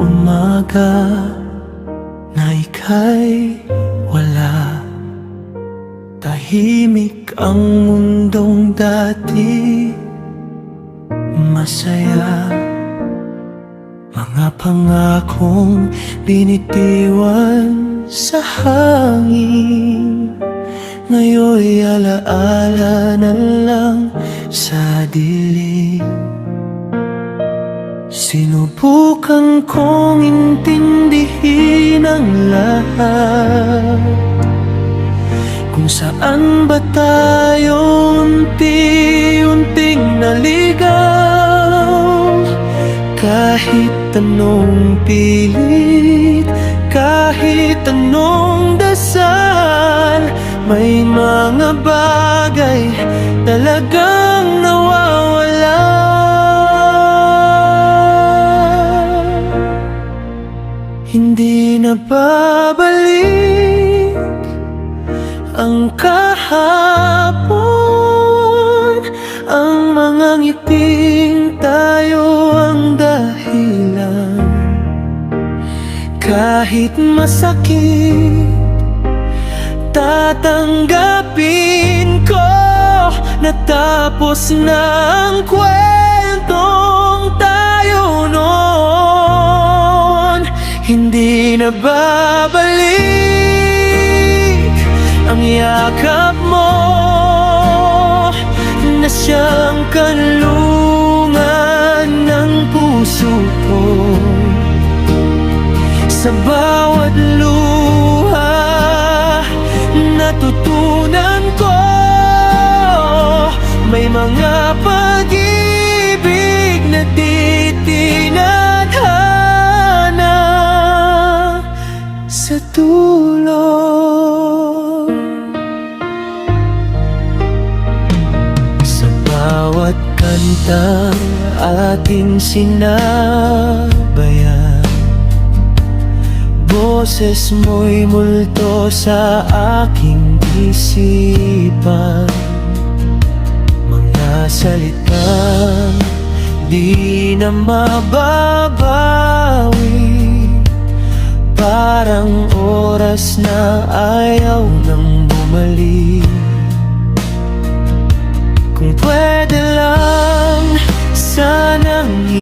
umaga na ika'y wala. Tahimik ang mundong dati masaya. Mga pangakong binitiwan sa hangin, ngayon'y alaala na lang sa dilim. Sinubukan kong intindihin ang lahat, kung saan ba tayo unti-unting naligaw. Kahit anong pilit, kahit anong dasal, may mga bagay talagang nawawala. Hindi na babalik ang kahapon, ang mga ngiting tayo ang dahilan. Kahit masakit, tatanggapin ko, natapos na ang kwentong tayo noon. Hindi na babalik ang yakap mo na siyang kanlungan ng puso ko. Sa bawat luha natutunan ko, may mga pag-ibig na di tinadhana sa dulo. Sa bawat kantang ating sinabayan, boses mo'y multo sa aking isipan. Mga salitang di na mababawi, parang oras na ayaw nang bumalik. Kung pwede lang sanang